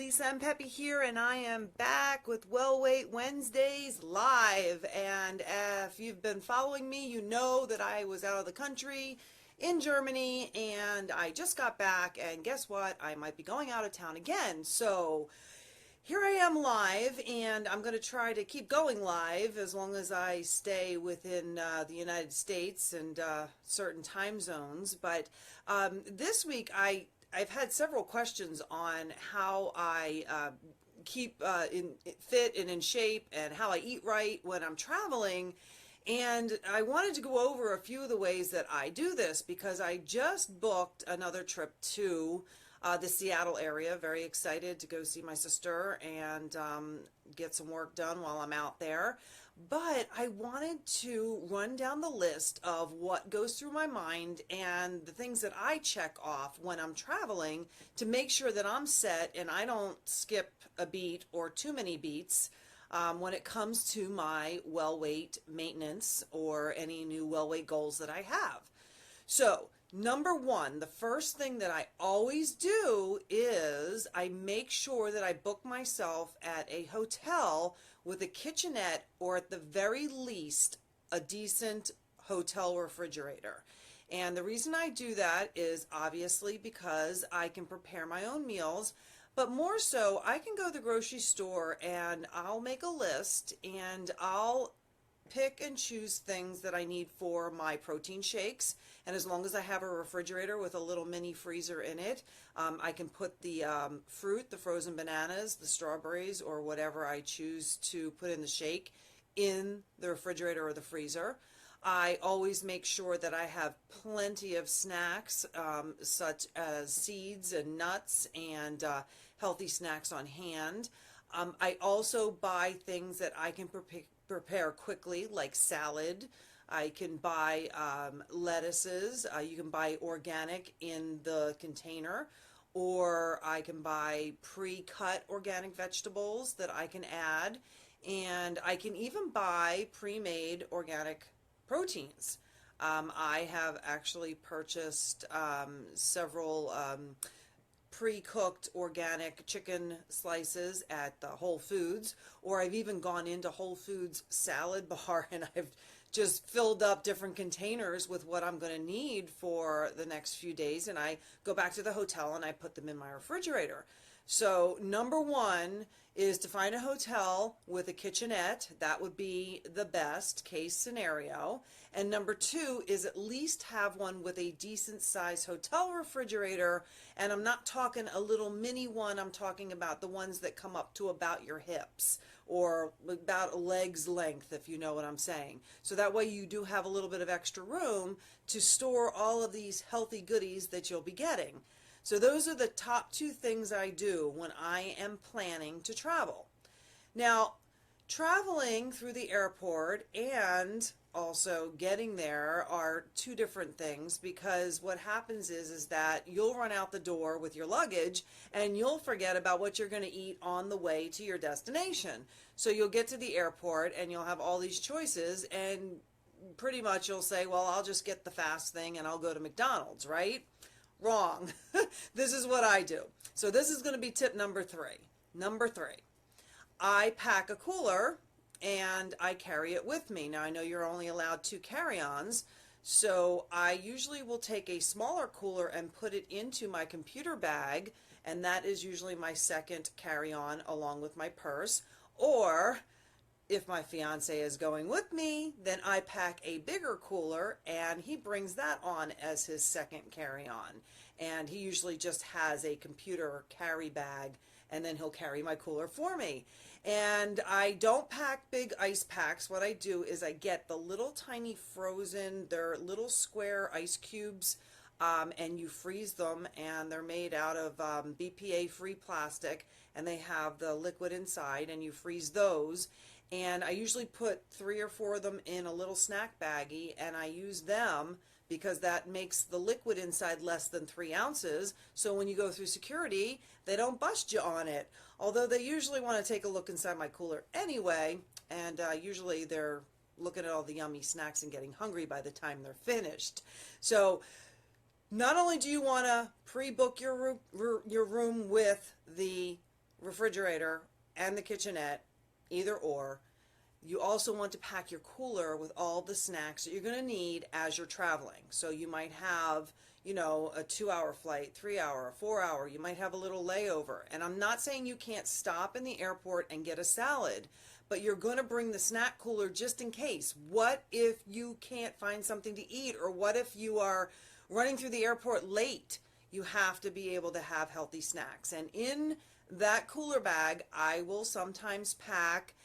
Lisa and Pepe here, and I am back with Well Wait Wednesdays live. And if you've been following me, you know that I was out of the country in Germany, and I just got back. And guess what? I might be going out of town again. So here I am live, and I'm going to try to keep going live as long as I stay within the United States and certain time zones. But this week, I've had several questions on how I keep fit and in shape, and how I eat right when I'm traveling. And I wanted to go over a few of the ways that I do this because I just booked another trip to the Seattle area. Very excited to go see my sister and get some work done while I'm out there. But I wanted to run down the list of what goes through my mind and the things that I check off when I'm traveling to make sure that I'm set and I don't skip a beat or too many beats when it comes to my well weight maintenance or any new well weight goals that I have. So, number one, the first thing that I always do is I make sure that I book myself at a hotel with a kitchenette, or at the very least, a decent hotel refrigerator. And the reason I do that is obviously because I can prepare my own meals, but more so, I can go to the grocery store and I'll make a list and I'll pick and choose things that I need for my protein shakes. And as long as I have a refrigerator with a little mini freezer in it, I can put the fruit, the frozen bananas, the strawberries, or whatever I choose to put in the shake in the refrigerator or the freezer. I always make sure that I have plenty of snacks, such as seeds and nuts and healthy snacks on hand. I also buy things that I can prepare quickly, like salad. I can buy lettuces. You can buy organic in the container, or I can buy pre-cut organic vegetables that I can add, and I can even buy pre-made organic proteins. I have actually purchased several pre-cooked organic chicken slices at the Whole Foods, or I've even gone into Whole Foods salad bar and I've just filled up different containers with what I'm going to need for the next few days, and I go back to the hotel and I put them in my refrigerator. So number one is to find a hotel with a kitchenette. That would be the best case scenario. And number two is at least have one with a decent size hotel refrigerator. And I'm not talking a little mini one. I'm talking about the ones that come up to about your hips or about a leg's length, if you know what I'm saying. So that way you do have a little bit of extra room to store all of these healthy goodies that you'll be getting. So those are the top two things I do when I am planning to travel. Now, traveling through the airport and also getting there are two different things, because what happens is that you'll run out the door with your luggage and you'll forget about what you're going to eat on the way to your destination. So you'll get to the airport and you'll have all these choices, and pretty much you'll say, well, I'll just get the fast thing and I'll go to McDonald's, right? Wrong. This is what I do. So this is going to be tip number three. Number three, I pack a cooler and I carry it with me. Now I know you're only allowed 2 carry-ons, so I usually will take a smaller cooler and put it into my computer bag, and that is usually my second carry-on along with my purse. Or if my fiance is going with me, then I pack a bigger cooler and he brings that on as his second carry-on. And he usually just has a computer carry bag, and then he'll carry my cooler for me. And I don't pack big ice packs. What I do is I get the little tiny frozen, they're little square ice cubes, and you freeze them, and they're made out of BPA-free plastic, and they have the liquid inside, and you freeze those. And I usually put 3 or 4 of them in a little snack baggie, and I use them because that makes the liquid inside less than 3 ounces. So when you go through security, they don't bust you on it. Although they usually want to take a look inside my cooler anyway, and usually they're looking at all the yummy snacks and getting hungry by the time they're finished. So not only do you want to pre-book your room with the refrigerator and the kitchenette, either or. You also want to pack your cooler with all the snacks that you're going to need as you're traveling. So you might have, a 2-hour flight, 3-hour, 4-hour. You might have a little layover. And I'm not saying you can't stop in the airport and get a salad, but you're going to bring the snack cooler just in case. What if you can't find something to eat, or what if you are running through the airport late? You have to be able to have healthy snacks. And in that cooler bag, I will sometimes pack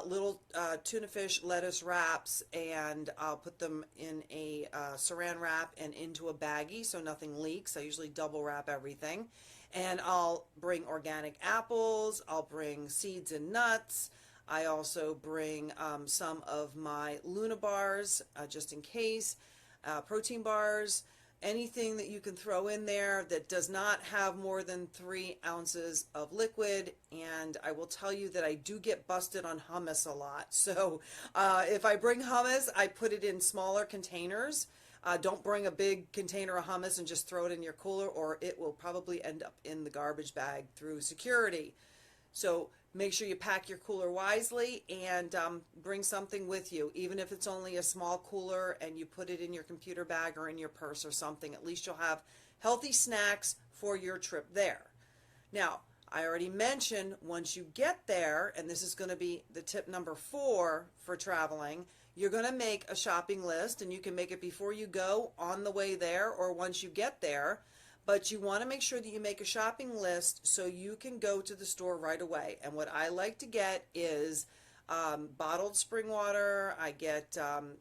little tuna fish lettuce wraps, and I'll put them in a saran wrap and into a baggie so nothing leaks. I usually double wrap everything. And I'll bring organic apples, I'll bring seeds and nuts. I also bring some of my Luna bars just in case, protein bars, anything that you can throw in there that does not have more than 3 ounces of liquid. And I will tell you that I do get busted on hummus a lot. So if I bring hummus, I put it in smaller containers. Don't bring a big container of hummus and just throw it in your cooler, or it will probably end up in the garbage bag through security. So make sure you pack your cooler wisely, and bring something with you. Even if it's only a small cooler and you put it in your computer bag or in your purse or something, at least you'll have healthy snacks for your trip there. Now, I already mentioned once you get there, and this is going to be the tip number 4 for traveling, you're going to make a shopping list, and you can make it before you go, on the way there, or once you get there. But you want to make sure that you make a shopping list so you can go to the store right away. And what I like to get is bottled spring water. I get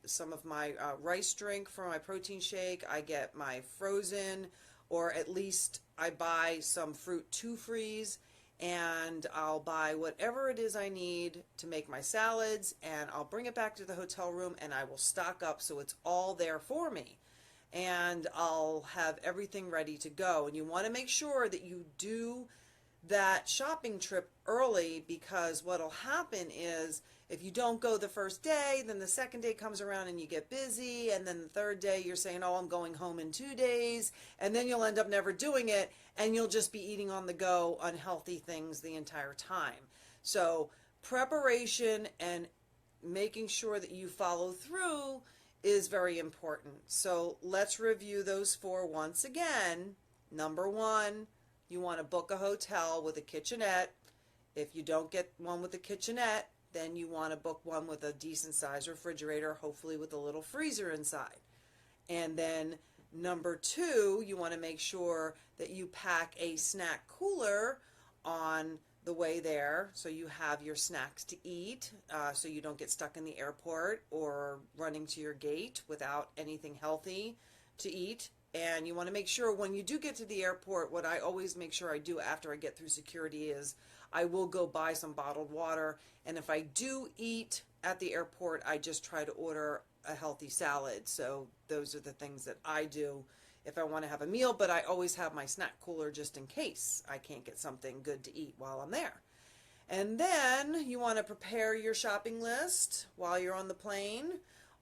some of my rice drink for my protein shake. I get my frozen, or at least I buy some fruit to freeze. And I'll buy whatever it is I need to make my salads, and I'll bring it back to the hotel room, and I will stock up so it's all there for me. And I'll have everything ready to go. And you want to make sure that you do that shopping trip early, because what'll happen is if you don't go the first day, then the second day comes around and you get busy, and then the third day you're saying, oh, I'm going home in 2 days, and then you'll end up never doing it, and you'll just be eating on the go unhealthy things the entire time. So preparation and making sure that you follow through is very important. So let's review those 4 once again. Number 1, you want to book a hotel with a kitchenette. If you don't get one with a kitchenette, then you want to book one with a decent sized refrigerator, hopefully with a little freezer inside. And then number 2, you want to make sure that you pack a snack cooler on the way there, so you have your snacks to eat, so you don't get stuck in the airport or running to your gate without anything healthy to eat. And you want to make sure when you do get to the airport, what I always make sure I do after I get through security is I will go buy some bottled water. And if I do eat at the airport, I just try to order a healthy salad. So those are the things that I do if I want to have a meal, but I always have my snack cooler just in case I can't get something good to eat while I'm there. And then you want to prepare your shopping list while you're on the plane,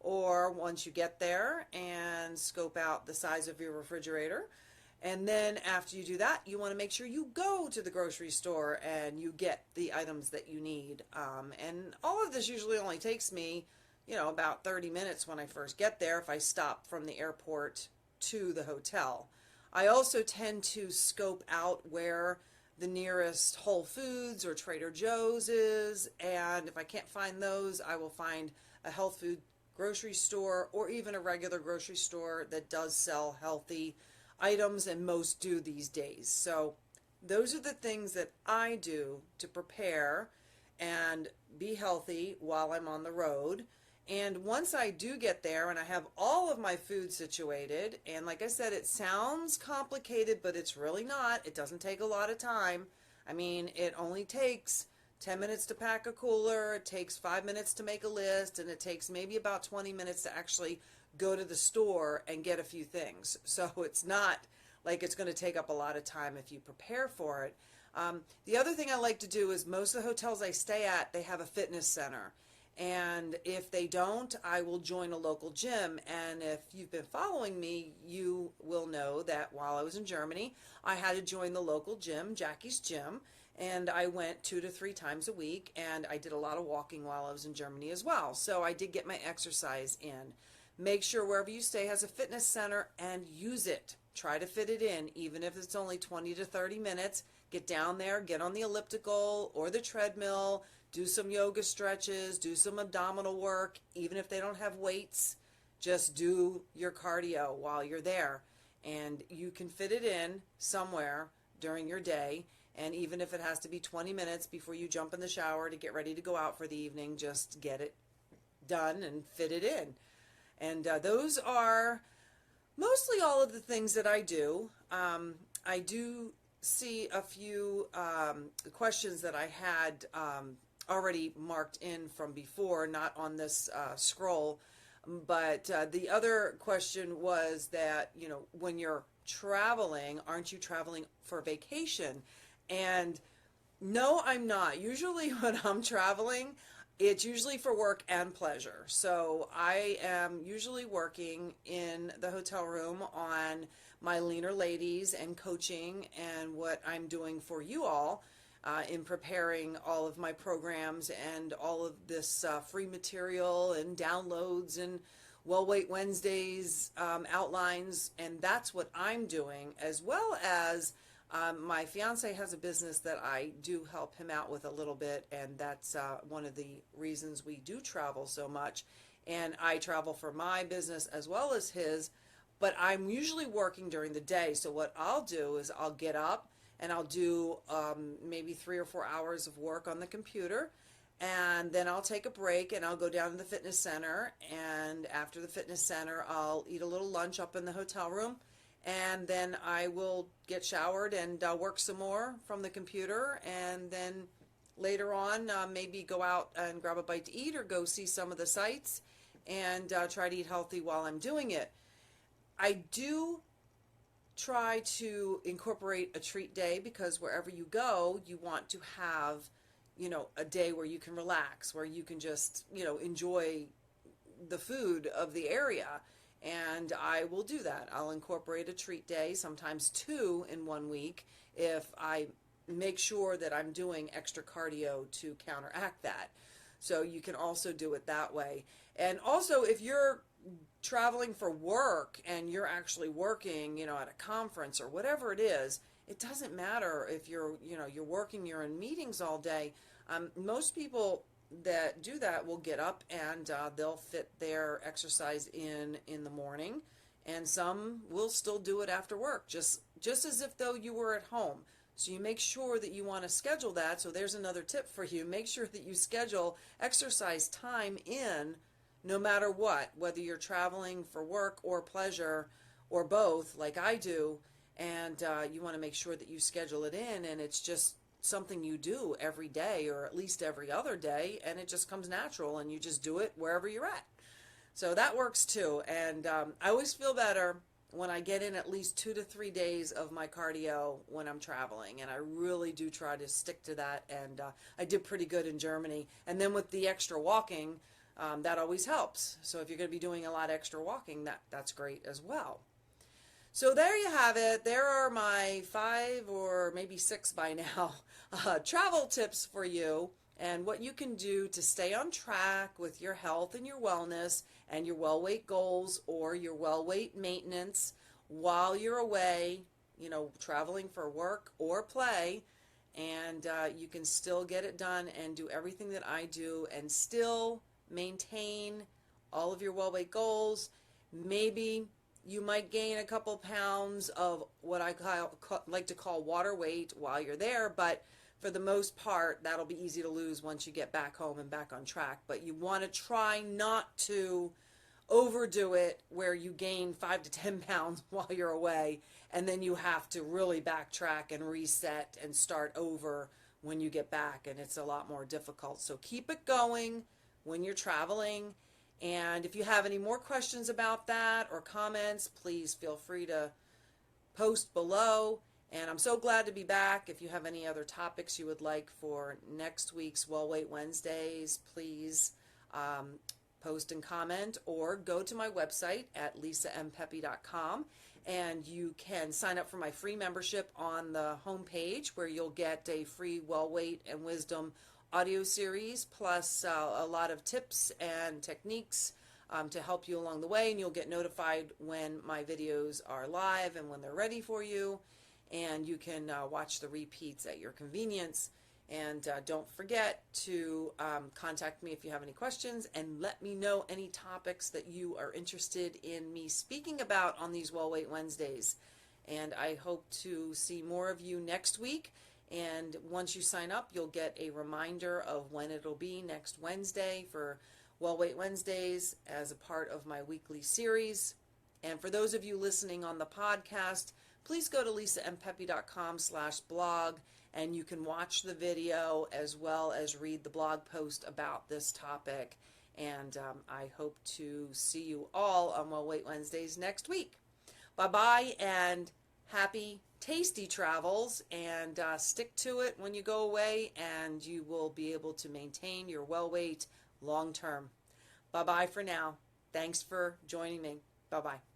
or once you get there, and scope out the size of your refrigerator. And then after you do that, you want to make sure you go to the grocery store and you get the items that you need. And all of this usually only takes me, about 30 minutes when I first get there, if I stop from the airport to the hotel. I also tend to scope out where the nearest Whole Foods or Trader Joe's is, and if I can't find those, I will find a health food grocery store, or even a regular grocery store that does sell healthy items, and most do these days. So those are the things that I do to prepare and be healthy while I'm on the road. And once I do get there and I have all of my food situated, and like I said, it sounds complicated, but it's really not. It doesn't take a lot of time. I mean, it only takes 10 minutes to pack a cooler, it takes 5 minutes to make a list, and it takes maybe about 20 minutes to actually go to the store and get a few things. So it's not like it's going to take up a lot of time if you prepare for it. The other thing I like to do is most of the hotels I stay at, they have a fitness center. And if they don't, I will join a local gym. And if you've been following me, you will know that while I was in Germany, I had to join the local gym, Jackie's Gym. And I went 2 to 3 times a week, and I did a lot of walking while I was in Germany as well. So I did get my exercise in. Make sure wherever you stay has a fitness center and use it. Try to fit it in, even if it's only 20 to 30 minutes. Get down there, get on the elliptical or the treadmill, do some yoga stretches, do some abdominal work. Even if they don't have weights, just do your cardio while you're there. And you can fit it in somewhere during your day. And even if it has to be 20 minutes before you jump in the shower to get ready to go out for the evening, just get it done and fit it in. And those are mostly all of the things that I do. I do see a few questions that I had already marked in from before, not on this scroll. But the other question was that, when you're traveling, aren't you traveling for vacation? And no, I'm not. Usually when I'm traveling, it's usually for work and pleasure. So I am usually working in the hotel room on my leaner ladies and coaching and what I'm doing for you all in preparing all of my programs and all of this free material and downloads and Well Weight Wednesdays outlines. And that's what I'm doing, as well as my fiance has a business that I do help him out with a little bit, and that's one of the reasons we do travel so much. And I travel for my business as well as his, but I'm usually working during the day. So what I'll do is I'll get up and I'll do maybe 3 or 4 hours of work on the computer, and then I'll take a break and I'll go down to the fitness center. And after the fitness center, I'll eat a little lunch up in the hotel room. And then I will get showered and work some more from the computer. And then later on, maybe go out and grab a bite to eat or go see some of the sights and try to eat healthy while I'm doing it. I do try to incorporate a treat day, because wherever you go, you want to have, a day where you can relax, where you can just, enjoy the food of the area. And I will do that. I'll incorporate a treat day, sometimes 2 in 1 week, if I make sure that I'm doing extra cardio to counteract that. So you can also do it that way. And also, if you're traveling for work and you're actually working, at a conference or whatever it is, it doesn't matter if you're working, you're in meetings all day. Most people that do that will get up and they'll fit their exercise in the morning, and some will still do it after work, just as if though you were at home. So you make sure that you want to schedule that. So there's another tip for you. Make sure that you schedule exercise time in, no matter what, whether you're traveling for work or pleasure or both, like I do. And you want to make sure that you schedule it in, and it's just something you do every day or at least every other day, and it just comes natural and you just do it wherever you're at. So that works too. And I always feel better when I get in at least 2 to 3 days of my cardio when I'm traveling, and I really do try to stick to that. And I did pretty good in Germany. And then with the extra walking, that always helps. So if you're going to be doing a lot of extra walking, that's great as well. So there you have it. There are my 5 or maybe 6 by now travel tips for you, and what you can do to stay on track with your health and your wellness and your well weight goals or your well weight maintenance while you're away, traveling for work or play. And you can still get it done and do everything that I do and still maintain all of your well weight goals. Maybe you might gain a couple pounds of what I like to call water weight while you're there, but for the most part, that'll be easy to lose once you get back home and back on track. But you want to try not to overdo it where you gain 5 to 10 pounds while you're away, and then you have to really backtrack and reset and start over when you get back, and it's a lot more difficult. So keep it going when you're traveling. And if you have any more questions about that or comments, please feel free to post below. And I'm so glad to be back. If you have any other topics you would like for next week's Well Weight Wednesdays, please post and comment, or go to my website at lisampepe.com, and you can sign up for my free membership on the homepage, where you'll get a free Well Weight and Wisdom audio series, plus a lot of tips and techniques to help you along the way, and you'll get notified when my videos are live and when they're ready for you, and you can watch the repeats at your convenience. And don't forget to contact me if you have any questions, and let me know any topics that you are interested in me speaking about on these Well Weight Wednesdays. And I hope to see more of you next week. And once you sign up, you'll get a reminder of when it'll be next Wednesday for Well Weight Wednesdays as a part of my weekly series. And for those of you listening on the podcast, please go to lisampepe.com/blog, and you can watch the video as well as read the blog post about this topic. And I hope to see you all on Well Weight Wednesdays next week. Bye-bye, and happy tasty travels, and stick to it when you go away, and you will be able to maintain your well weight long term. Bye-bye for now. Thanks for joining me. Bye-bye.